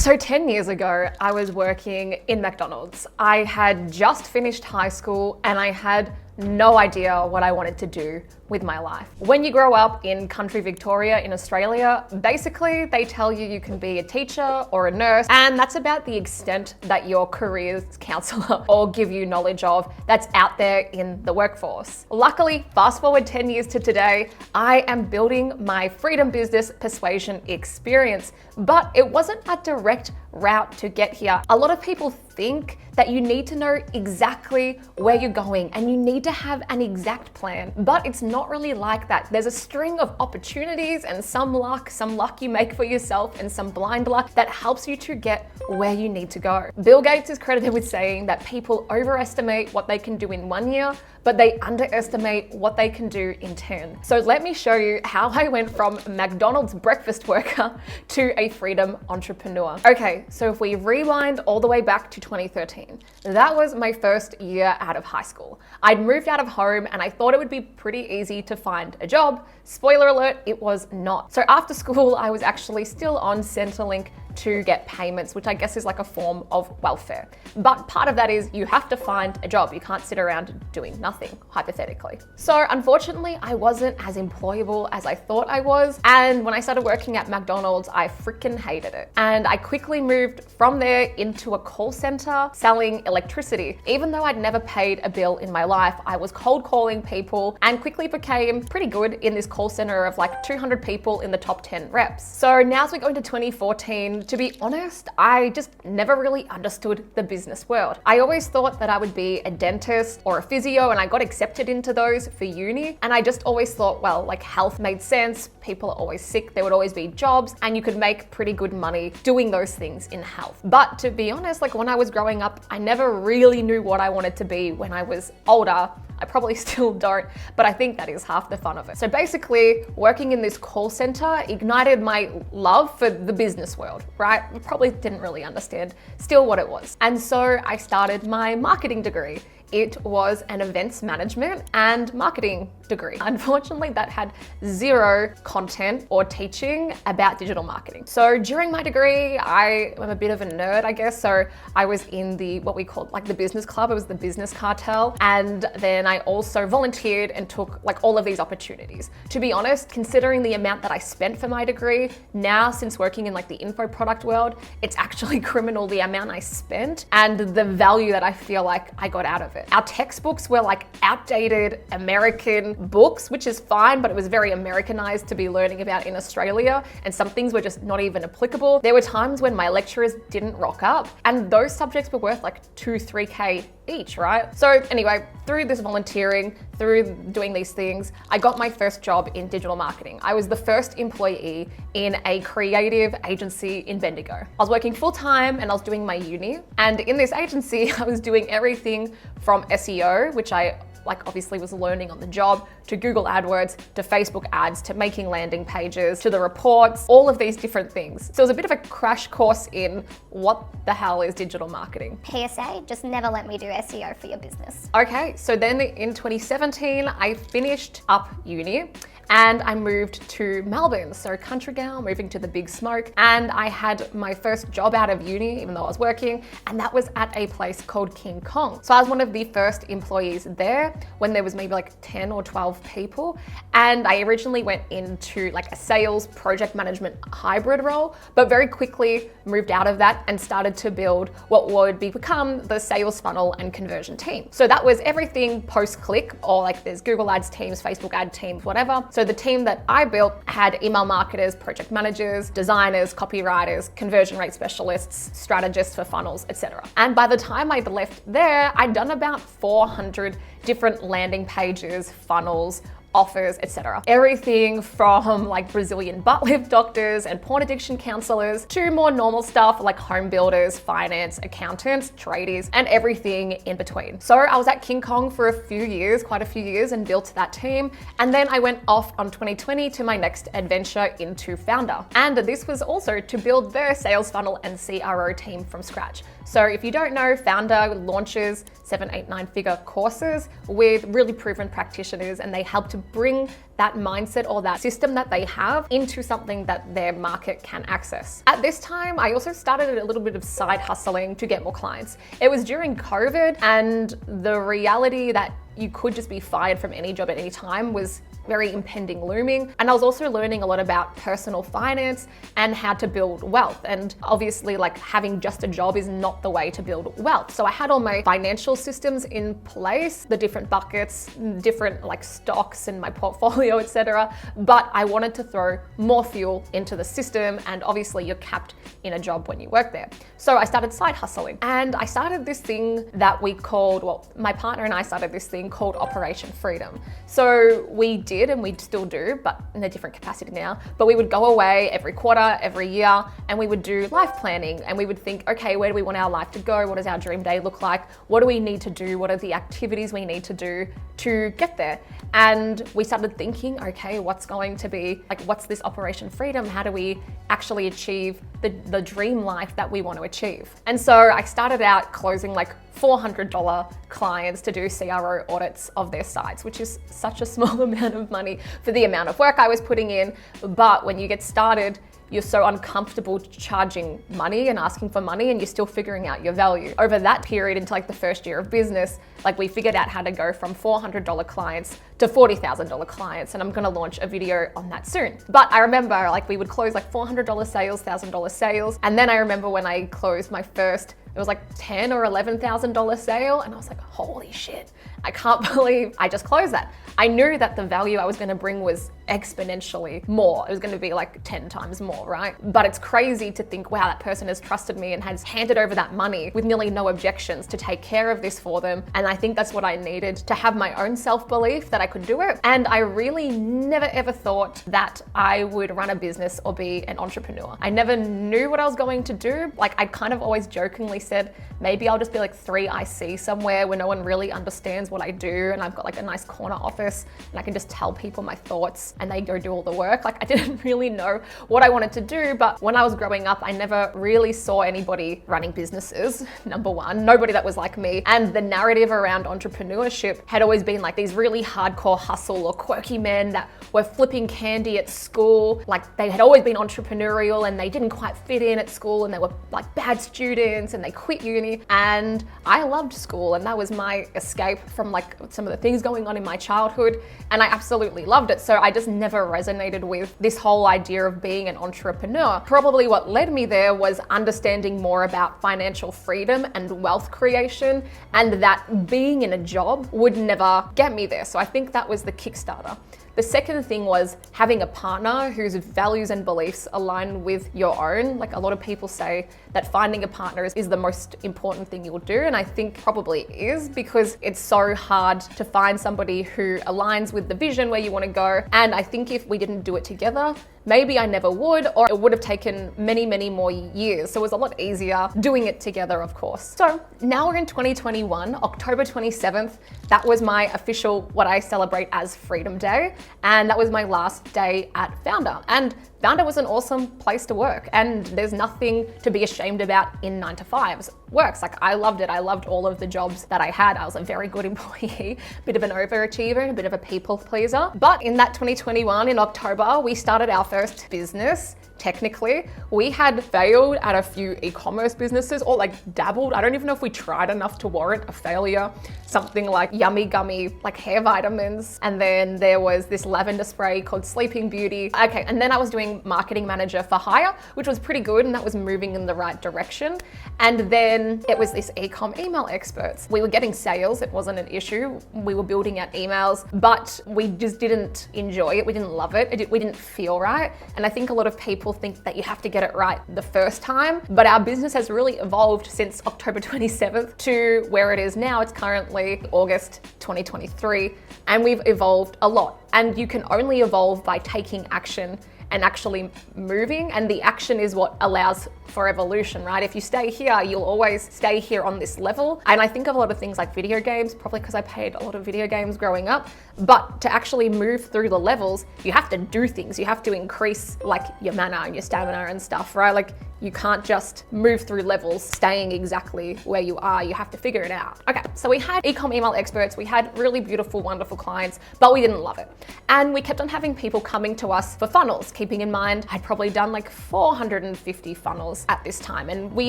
So 10 years ago, I was working in McDonald's. I had just finished high school and I had no idea what I wanted to do with my life. When you grow up in country Victoria in Australia, basically they tell you you can be a teacher or a nurse, and that's about the extent that your career counselor or give you knowledge of that's out there in the workforce. Luckily, fast forward 10 years to today, I am building my freedom business Persuasion experience, but it wasn't a direct route to get here. A lot of people think that you need to know exactly where you're going and you need to have an exact plan, but it's not really like that. There's a string of opportunities and some luck you make for yourself and some blind luck that helps you to get where you need to go. Bill Gates is credited with saying that people overestimate what they can do in 1 year, but they underestimate what they can do in 10. So let me show you how I went from McDonald's breakfast worker to a freedom entrepreneur. Okay, so if we rewind all the way back to 2013, that was my first year out of high school. I'd moved out of home and I thought it would be pretty easy to find a job. Spoiler alert, it was not. So after school, I was actually still on Centrelink to get payments, which I guess is like a form of welfare. But part of that is you have to find a job. You can't sit around doing nothing, hypothetically. So unfortunately, I wasn't as employable as I thought I was. And when I started working at McDonald's, I freaking hated it. And I quickly moved from there into a call center selling electricity. Even though I'd never paid a bill in my life, I was cold calling people and quickly became pretty good in this call center of like 200 people in the top 10 reps. So now as we go into 2014, to be honest, I just never really understood the business world. I always thought that I would be a dentist or a physio, and I got accepted into those for uni. And I just always thought, well, like health made sense. People are always sick. There would always be jobs and you could make pretty good money doing those things in health. But to be honest, like when I was growing up, I never really knew what I wanted to be when I was older. I probably still don't, but I think that is half the fun of it. So basically, working in this call center ignited my love for the business world, right? I probably didn't really understand still what it was. And so I started my marketing degree. It was an events management and marketing degree. Unfortunately, that had zero content or teaching about digital marketing. So during my degree, I am a bit of a nerd, I guess. So I was in what we called like the business club. It was the business cartel. And then I also volunteered and took like all of these opportunities. To be honest, considering the amount that I spent for my degree, now since working in like the info product world, it's actually criminal the amount I spent and the value that I feel like I got out of it. Our textbooks were like outdated American books, which is fine, but it was very Americanized to be learning about in Australia, and some things were just not even applicable. There were times when my lecturers didn't rock up, and those subjects were worth like 2-3K each, right? So anyway, through this volunteering, through doing these things, I got my first job in digital marketing. I was the first employee in a creative agency in Bendigo. I was working full time and I was doing my uni. And in this agency, I was doing everything from SEO, which I obviously was learning on the job, to Google AdWords, to Facebook ads, to making landing pages, to the reports, all of these different things. So it was a bit of a crash course in what the hell is digital marketing. PSA, just never let me do SEO for your business. Okay, so then in 2017, I finished up uni and I moved to Melbourne. So country gal, moving to the big smoke. And I had my first job out of uni, even though I was working, and that was at a place called King Kong. So I was one of the first employees there when there was maybe like 10 or 12 people. And I originally went into like a sales project management hybrid role, but very quickly moved out of that and started to build what would become the sales funnel and conversion team. So that was everything post-click, or like there's Google Ads teams, Facebook ad teams, whatever. So the team that I built had email marketers, project managers, designers, copywriters, conversion rate specialists, strategists for funnels, etc. And by the time I'd left there, I'd done about 400 different landing pages, funnels, offers, etc. Everything from like Brazilian butt lift doctors and porn addiction counselors to more normal stuff like home builders, finance, accountants, tradies, and everything in between. So I was at King Kong for quite a few years and built that team. And then I went off on 2020 to my next adventure into Founder. And this was also to build their sales funnel and CRO team from scratch. So if you don't know, Founder launches 7, 8, 9 figure courses with really proven practitioners, and they help to bring that mindset or that system that they have into something that their market can access. At this time, I also started a little bit of side hustling to get more clients. It was during COVID, and the reality that you could just be fired from any job at any time was very impending looming. And I was also learning a lot about personal finance and how to build wealth. And obviously, like, having just a job is not the way to build wealth. So I had all my financial systems in place, the different buckets, different like stocks in my portfolio, etc. But I wanted to throw more fuel into the system, and obviously you're capped in a job when you work there. So I started side hustling, and I started this thing that we called, well, my partner and I started this thing called Operation Freedom. So we did, and we still do, but in a different capacity now, but we would go away every quarter, every year, and we would do life planning, and we would think, okay, where do we want our life to go? What does our dream day look like? What do we need to do? What are the activities we need to do to get there? And we started thinking, okay, what's going to be, like, what's this Operation Freedom? How do we actually achieve the dream life that we want to achieve? And so I started out closing like $400 clients to do CRO audits of their sites, which is such a small amount of money for the amount of work I was putting in. But when you get started, you're so uncomfortable charging money and asking for money, and you're still figuring out your value. Over that period, into like the first year of business, like, we figured out how to go from $400 clients to $40,000 clients, and I'm gonna launch a video on that soon. But I remember, like, we would close like $400 sales, $1,000 sales, and then I remember when I closed my first, it was like $10,000 or $11,000 sale, and I was like, holy shit, I can't believe I just closed that. I knew that the value I was gonna bring was exponentially more. It was gonna be like 10 times more, right? But it's crazy to think, wow, that person has trusted me and has handed over that money with nearly no objections to take care of this for them. And I think that's what I needed to have my own self-belief that I could do it. And I really never ever thought that I would run a business or be an entrepreneur. I never knew what I was going to do. Like, I kind of always jokingly said, maybe I'll just be like 3IC somewhere where no one really understands what I do, and I've got like a nice corner office and I can just tell people my thoughts and they go do all the work. Like, I didn't really know what I wanted to do, but when I was growing up, I never really saw anybody running businesses, number one, nobody that was like me. And the narrative around entrepreneurship had always been like these really hardcore hustle or quirky men that were flipping candy at school. Like, they had always been entrepreneurial and they didn't quite fit in at school, and they were like bad students and they quit uni. And I loved school, and that was my escape from like some of the things going on in my childhood, and I absolutely loved it. So I just never resonated with this whole idea of being an entrepreneur. Probably what led me there was understanding more about financial freedom and wealth creation, and that being in a job would never get me there. So I think that was the Kickstarter. The second thing was having a partner whose values and beliefs align with your own. Like, a lot of people say that finding a partner is the most important thing you'll do, and I think probably is, because it's so hard to find somebody who aligns with the vision where you want to go. And I think if we didn't do it together, maybe I never would, or it would have taken many, many more years. So it was a lot easier doing it together, of course. So now we're in 2021, October 27th. That was my official, what I celebrate as Freedom Day. And that was my last day at Founder. And Founder was an awesome place to work, and there's nothing to be ashamed about in 9-to-5s works. Like, I loved it. I loved all of the jobs that I had. I was a very good employee, a bit of an overachiever, a bit of a people pleaser. But in that 2021, in October, we started our first business. Technically, we had failed at a few e-commerce businesses, or like dabbled. I don't even know if we tried enough to warrant a failure. Something like Yummy Gummy, like hair vitamins. And then there was this lavender spray called Sleeping Beauty. Okay, and then I was doing marketing manager for hire, which was pretty good, and that was moving in the right direction. And then it was this e-com email experts. We were getting sales, it wasn't an issue. We were building out emails, but we just didn't enjoy it. We didn't love it. We didn't feel right. And I think a lot of people think that you have to get it right the first time, but our business has really evolved since October 27th to where it is now. It's currently August 2023, and we've evolved a lot. And you can only evolve by taking action and actually moving, and the action is what allows for evolution, right? If you stay here, you'll always stay here on this level. And I think of a lot of things like video games, probably because I played a lot of video games growing up, but to actually move through the levels, you have to do things. You have to increase like your mana and your stamina and stuff, right? Like, You can't just move through levels staying exactly where you are. You have to figure it out. Okay, so we had ecom email experts, we had really beautiful, wonderful clients, but we didn't love it. And we kept on having people coming to us for funnels, keeping in mind I'd probably done like 450 funnels at this time. And we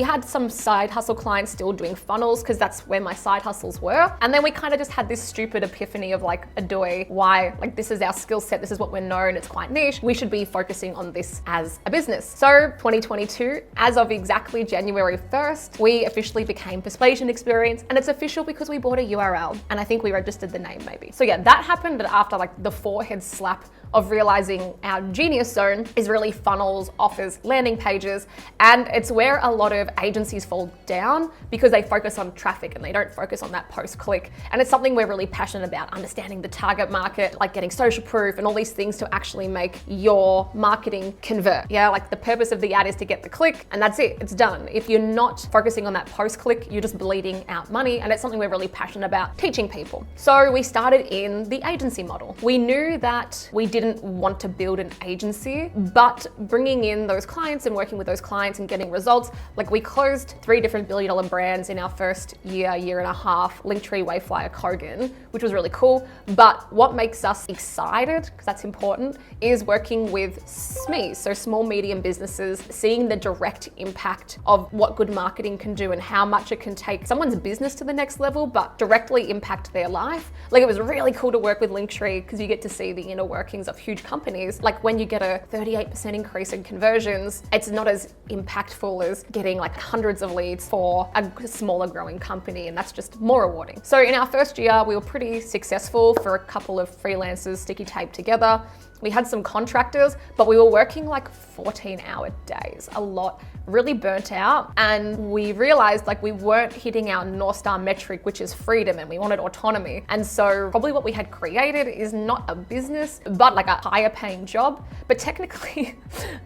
had some side hustle clients still doing funnels because that's where my side hustles were. And then we kind of just had this stupid epiphany of like, adoy, why? Like, this is our skill set, this is what we're known, it's quite niche. We should be focusing on this as a business. So 2022, as of exactly January 1st, we officially became Persuasion Experience, and it's official because we bought a URL, and I think we registered the name maybe. So yeah, that happened after like the forehead slap of realizing our genius zone is really funnels, offers, landing pages, and it's where a lot of agencies fall down because they focus on traffic and they don't focus on that post-click. And it's something we're really passionate about, understanding the target market, like getting social proof and all these things to actually make your marketing convert. Yeah, like the purpose of the ad is to get the click and that's it, it's done. If you're not focusing on that post-click, you're just bleeding out money, and it's something we're really passionate about teaching people. So we started in the agency model. We knew that we didn't want to build an agency, but bringing in those clients and working with those clients and getting results, like we closed 3 different billion-dollar brands in our first year and a half, Linktree, Wayflyer, Kogan, which was really cool. But what makes us excited, because that's important, is working with SMEs, so small, medium businesses, seeing the direct impact of what good marketing can do and how much it can take someone's business to the next level, but directly impact their life. Like, it was really cool to work with Linktree because you get to see the inner workings of huge companies. Like when you get a 38% increase in conversions, it's not as impactful as getting like hundreds of leads for a smaller growing company, and that's just more rewarding. So in our first year, we were pretty successful for a couple of freelancers sticky taped together. We had some contractors, but we were working like 14-hour days, a lot, really burnt out. And we realized like we weren't hitting our North Star metric, which is freedom, and we wanted autonomy. And so probably what we had created is not a business, but like a higher paying job. But technically,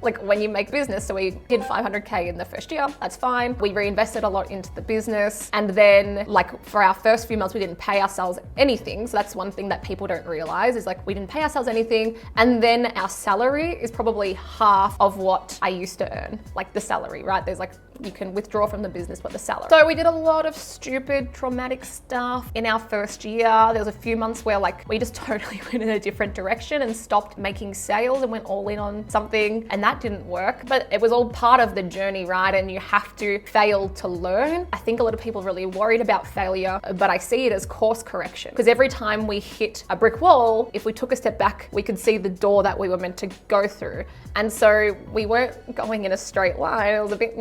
like when you make business, so we did 500K in the first year, that's fine. We reinvested a lot into the business. And then like for our first few months, we didn't pay ourselves anything. So that's one thing that people don't realize is like we didn't pay ourselves anything. And then our salary is probably half of what I used to earn, like the salary, right? There's like, you can withdraw from the business, but the salary. So we did a lot of stupid, traumatic stuff in our first year. There was a few months where like we just totally went in a different direction and stopped making sales and went all in on something, and that didn't work. But it was all part of the journey, right? And you have to fail to learn. I think a lot of people are really worried about failure, but I see it as course correction, because every time we hit a brick wall, if we took a step back, we could see the door that we were meant to go through. And so we weren't going in a straight line. It was a bit,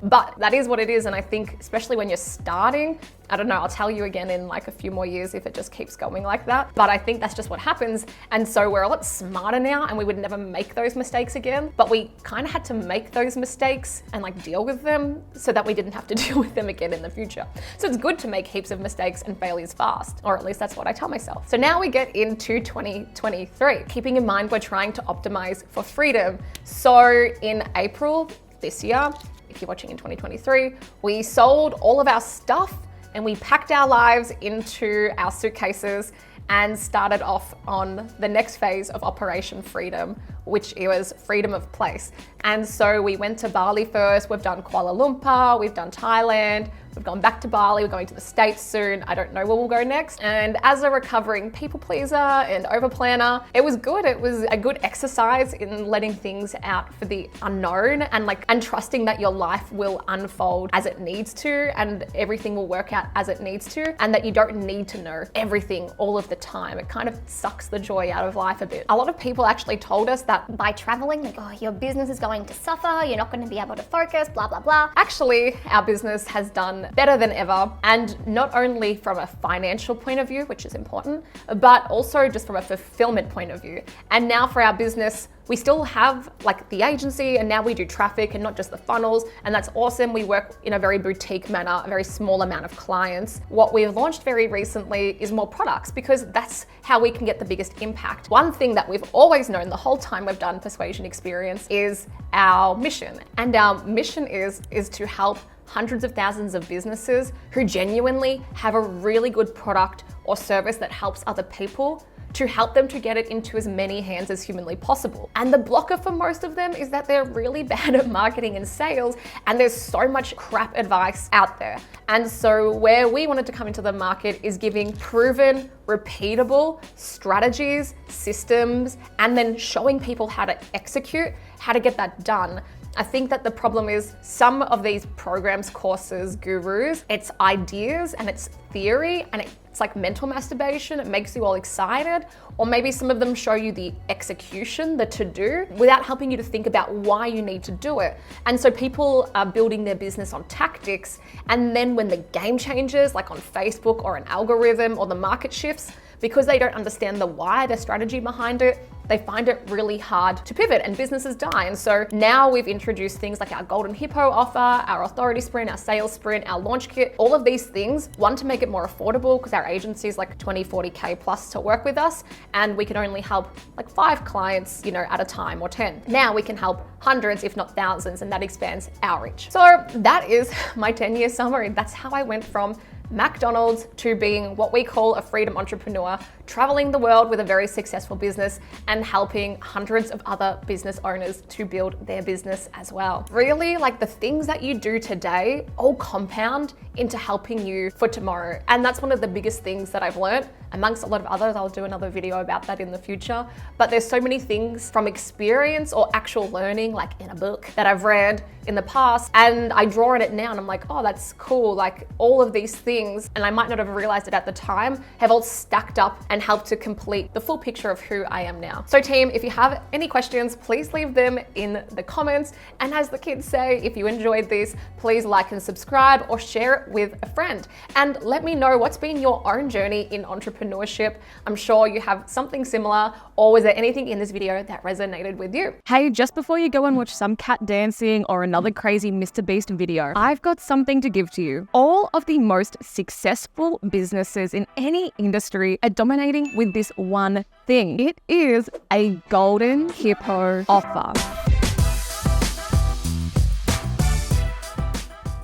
but that is what it is. And I think especially when you're starting, I don't know, I'll tell you again in like a few more years if it just keeps going like that. But I think that's just what happens. And so we're a lot smarter now, and we would never make those mistakes again. But we kind of had to make those mistakes and like deal with them so that we didn't have to deal with them again in the future. So it's good to make heaps of mistakes and failures fast, or at least that's what I tell myself. So now we get into 2023, keeping in mind we're trying to optimize for freedom. So in April this year, if you're watching in 2023, we sold all of our stuff and we packed our lives into our suitcases and started off on the next phase of Operation Freedom, which was freedom of place. And so we went to Bali first. We've done Kuala Lumpur, we've done Thailand, we've gone back to Bali, we're going to the States soon. I don't know where we'll go next. And as a recovering people pleaser and over planner, it was good. It was a good exercise in letting things out for the unknown and trusting that your life will unfold as it needs to and everything will work out as it needs to, and that you don't need to know everything all of the time. It kind of sucks the joy out of life a bit. A lot of people actually told us that By traveling, like, oh, your business is going to suffer, you're not going to be able to focus, blah, blah, blah. actually our business has done better than ever, and not only from a financial point of view, which is important, but also just from a fulfillment point of view. And now for our business, we still have like the agency, and now we do traffic and not just the funnels, and that's awesome. We work in a very boutique manner, a very small amount of clients. What we've launched very recently is more products, because that's how we can get the biggest impact. One thing that we've always known the whole time we've done Persuasion Experience is our mission. And our mission is to help hundreds of thousands of businesses who genuinely have a really good product or service that helps other people to help them to get it into as many hands as humanly possible. And the blocker for most of them is that they're really bad at marketing and sales, and there's so much crap advice out there. And so where we wanted to come into the market is giving proven, repeatable strategies, systems, and then showing people how to execute, how to get that done. I think that the problem is some of these programs, courses, gurus, it's ideas and it's theory and it's like mental masturbation. It makes you all excited. Or maybe some of them show you the execution, the to-do, without helping you to think about why you need to do it. And so people are building their business on tactics. And then when the game changes, like on Facebook or an algorithm or the market shifts, because they don't understand the why, the strategy behind it, they find it really hard to pivot and businesses die. And so now we've introduced things like our Golden Hippo offer, our Authority Sprint, our Sales Sprint, our Launch Kit, all of these things. One, to make it more affordable because our agency is like 20, 40K plus to work with us. And we can only help like 5 clients, at a time, or 10. Now we can help hundreds, if not thousands, and that expands our reach. So that is my 10-year summary. That's how I went from McDonald's to being what we call a freedom entrepreneur, traveling the world with a very successful business and helping hundreds of other business owners to build their business as well. Really, like the things that you do today all compound into helping you for tomorrow. And that's one of the biggest things that I've learned, amongst a lot of others. I'll do another video about that in the future. But there's so many things from experience or actual learning, like in a book, that I've read in the past, and I draw on it now and I'm like, oh, that's cool. Like all of these things, and I might not have realized it at the time, have all stacked up and helped to complete the full picture of who I am now. So team, if you have any questions, please leave them in the comments. And as the kids say, if you enjoyed this, please like and subscribe or share it with a friend. And let me know what's been your own journey in entrepreneurship. I'm sure you have something similar, or was there anything in this video that resonated with you? Hey, just before you go and watch some cat dancing or another crazy Mr. Beast video, I've got something to give to you. All of the most successful businesses in any industry are dominating with this one thing. It is a Golden Hippo offer.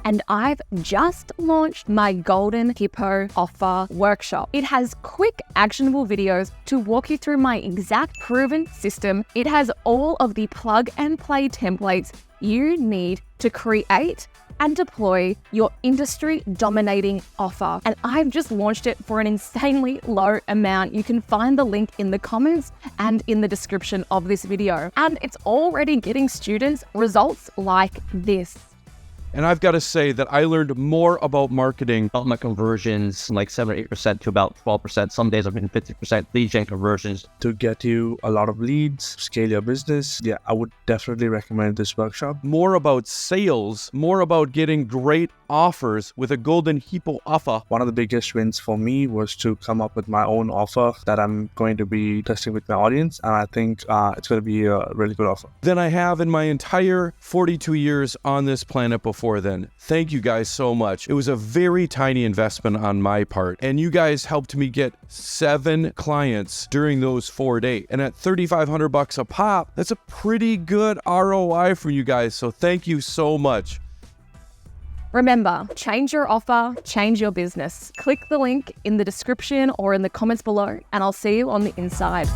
And I've just launched my Golden Hippo offer workshop. It has quick, actionable videos to walk you through my exact proven system. It has all of the plug and play templates you need to create and deploy your industry dominating offer. And I've just launched it for an insanely low amount. You can find the link in the comments and in the description of this video. And it's already getting students results like this. And I've got to say that I learned more about marketing. About my conversions from like 7 or 8% to about 12%. Some days I'm hitting 50% lead gen conversions. To get you a lot of leads, scale your business, yeah, I would definitely recommend this workshop. More about sales, more about getting great offers with a Golden Hippo offer. One of the biggest wins for me was to come up with my own offer that I'm going to be testing with my audience. And I think it's going to be a really good offer. Than I have in my entire 42 years on this planet before then. Thank you guys so much. It was a very tiny investment on my part, and you guys helped me get 7 clients during those 4 days. And at $3,500 a pop, that's a pretty good ROI for you guys. So thank you so much. Remember, change your offer, change your business. Click the link in the description or in the comments below, and I'll see you on the inside.